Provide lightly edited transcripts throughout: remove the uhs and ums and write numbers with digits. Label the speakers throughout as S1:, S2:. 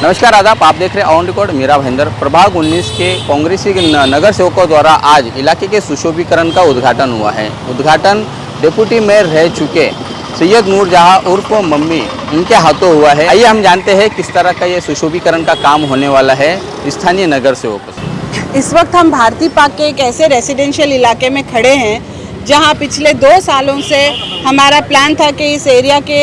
S1: नमस्कार आदाब, आप देख रहे हैं ऑन रिकॉर्ड मेरा भाईंदर। प्रभाग 19 के कांग्रेसी नगर सेवकों द्वारा आज इलाके के सुशोभीकरण का उद्घाटन हुआ है। उद्घाटन डिप्टी मेयर रह चुके सैयद नूरजहां उर्फ मम्मी इनके हाथों हुआ है। आइए हम जानते हैं किस तरह का ये सुशोभीकरण का काम होने वाला है स्थानीय नगर सेवकों से।
S2: इस वक्त हम भारती पार्क के एक ऐसे रेसिडेंशियल इलाके में खड़े हैं जहां पिछले 2 सालों से हमारा प्लान था कि इस एरिया के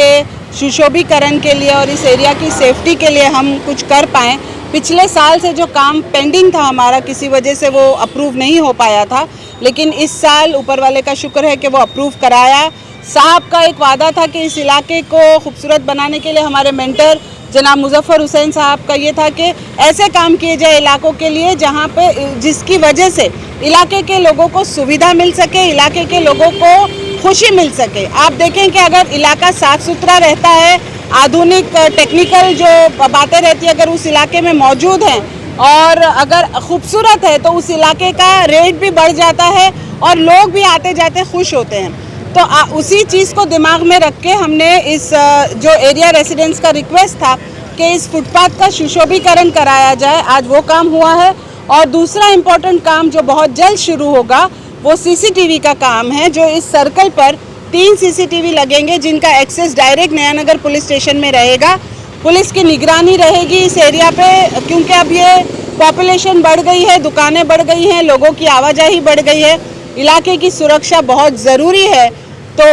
S2: सुशोभीकरण के लिए और इस एरिया की सेफ्टी के लिए हम कुछ कर पाएँ। पिछले साल से जो काम पेंडिंग था हमारा, किसी वजह से वो अप्रूव नहीं हो पाया था, लेकिन इस साल ऊपर वाले का शुक्र है कि वो अप्रूव कराया। साहब का एक वादा था कि इस इलाके को खूबसूरत बनाने के लिए हमारे मेंटर जनाब मुजफ्फर हुसैन साहब का ये था कि ऐसे काम किए जाए इलाकों के लिए जहाँ पे जिसकी वजह से इलाके के लोगों को सुविधा मिल सके, इलाके के लोगों को खुशी मिल सके। आप देखें कि अगर इलाका साफ सुथरा रहता है, आधुनिक टेक्निकल जो बातें रहती है अगर उस इलाके में मौजूद हैं और अगर खूबसूरत है तो उस इलाके का रेट भी बढ़ जाता है और लोग भी आते जाते खुश होते हैं। तो उसी चीज़ को दिमाग में रख के हमने इस जो एरिया रेसिडेंट्स का रिक्वेस्ट था कि इस फुटपाथ का सुशोभीकरण कराया जाए, आज वो काम हुआ है। और दूसरा इम्पोर्टेंट काम जो बहुत जल्द शुरू होगा वो सीसीटीवी का काम है, जो इस सर्कल पर 3 सीसीटीवी लगेंगे जिनका access direct Nayanagar police station में रहेगा। पुलिस की निगरानी रहेगी इस एरिया पे, क्योंकि अब ये पॉपुलेशन बढ़ गई है, दुकानें बढ़ गई हैं, लोगों की आवाजाही बढ़ गई है, इलाके की सुरक्षा बहुत ज़रूरी है। तो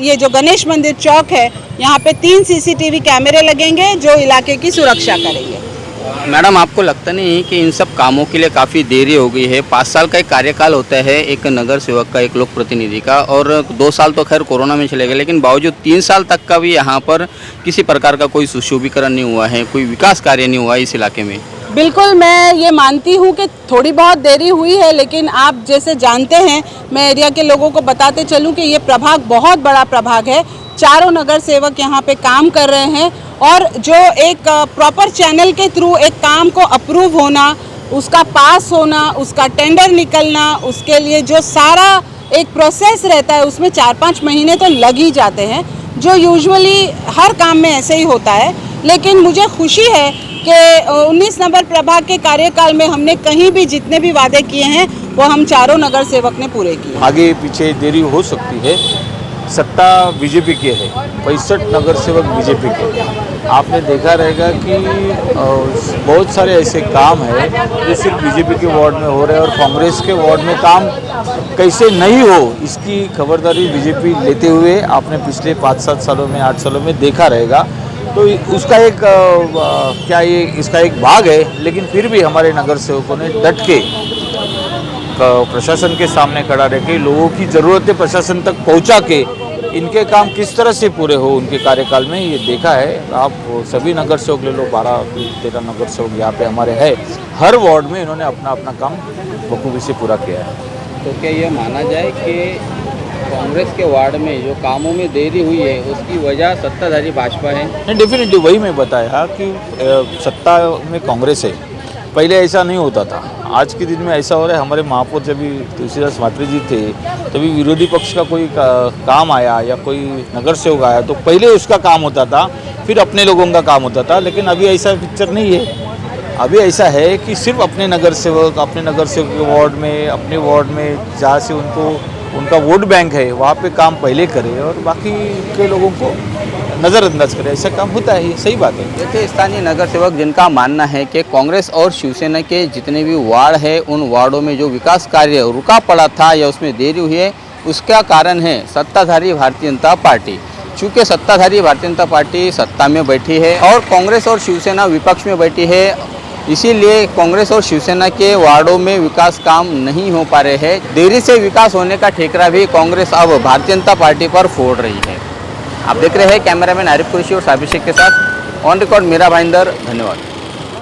S2: ये जो गणेश मंदिर चौक है यहाँ पे 3 सीसीटीवी कैमरे लगेंगे जो इलाके की सुरक्षा करेंगे।
S1: मैडम, आपको लगता नहीं कि इन सब कामों के लिए काफ़ी देरी हो गई है? 5 साल का एक कार्यकाल होता है एक नगर सेवक का, एक लोक प्रतिनिधि का, और 2 साल तो खैर कोरोना में चले गए, लेकिन बावजूद 3 साल तक का भी यहाँ पर किसी प्रकार का कोई सुशोभीकरण नहीं हुआ है, कोई विकास कार्य नहीं हुआ इस इलाके में।
S2: बिल्कुल, मैं ये मानती हूँ कि थोड़ी बहुत देरी हुई है, लेकिन आप जैसे जानते हैं, मैं एरिया के लोगों को बताते चलूँ कि ये प्रभाग बहुत बड़ा प्रभाग है। चारों नगर सेवक यहाँ पे काम कर रहे हैं और जो एक प्रॉपर चैनल के थ्रू एक काम को अप्रूव होना, उसका पास होना, उसका टेंडर निकलना, उसके लिए जो सारा एक प्रोसेस रहता है उसमें 4-5 महीने तो लग ही जाते हैं, जो यूजुअली हर काम में ऐसे ही होता है। लेकिन मुझे खुशी है कि 19 नंबर प्रभाग के कार्यकाल में हमने कहीं भी जितने भी वादे किए हैं वो हम चारों नगर सेवक ने पूरे किए।
S3: आगे पीछे देरी हो सकती है, सत्ता बीजेपी की है, 65 नगर सेवक बीजेपी के। आपने देखा रहेगा कि बहुत सारे ऐसे काम हैं जो सिर्फ बीजेपी के वार्ड में हो रहे हैं और कांग्रेस के वार्ड में काम कैसे नहीं हो इसकी खबरदारी बीजेपी लेते हुए आपने पिछले 5-7 सालों में 8 सालों में देखा रहेगा। तो उसका एक इसका एक भाग है, लेकिन फिर भी हमारे नगर सेवकों ने डट के प्रशासन के सामने खड़ा रह के लोगों की ज़रूरतें प्रशासन तक पहुंचा के इनके काम किस तरह से पूरे हो उनके कार्यकाल में ये देखा है। आप सभी नगर सेवक ले लो, 12-13 नगर सेवक यहाँ पे हमारे हैं, हर वार्ड में इन्होंने अपना अपना काम बखूबी से पूरा किया है।
S1: तो क्या ये माना जाए कि कांग्रेस के वार्ड में जो कामों में देरी हुई है उसकी वजह सत्ताधारी भाजपा है?
S3: नहीं, डेफिनेटली वही मैं बताया कि सत्ता में कांग्रेस है। पहले ऐसा नहीं होता था, आज के दिन में ऐसा हो रहा है। हमारे महापौर जब भी तुलसीदास मात्री जी थे तभी विरोधी पक्ष का कोई काम आया या कोई नगर सेवक आया तो पहले उसका काम होता था, फिर अपने लोगों का काम होता था। लेकिन अभी ऐसा पिक्चर नहीं है। अभी ऐसा है कि सिर्फ अपने नगर सेवक के वार्ड में, अपने वार्ड में जहाँ से उनका वोट बैंक है वहाँ पे काम पहले करे और बाकी के लोगों को नज़रअंदाज करे। ऐसा काम होता है, ये सही बात है।
S1: देखिए, स्थानीय नगर सेवक जिनका मानना है कि कांग्रेस और शिवसेना के जितने भी वार्ड है उन वार्डों में जो विकास कार्य रुका पड़ा था या उसमें देरी हुई है उसका कारण है सत्ताधारी भारतीय जनता पार्टी। चूँकि सत्ताधारी भारतीय जनता पार्टी सत्ता में बैठी है और कांग्रेस और शिवसेना विपक्ष में बैठी है, इसीलिए कांग्रेस और शिवसेना के वार्डों में विकास काम नहीं हो पा रहे हैं। देरी से विकास होने का ठेकरा भी कांग्रेस अब भारतीय जनता पार्टी पर फोड़ रही है। आप देख रहे हैं कैमरामैन आरिफ कुरैशी और साबिर शेख के साथ ऑन रिकॉर्ड मेरा भाईंदर। धन्यवाद।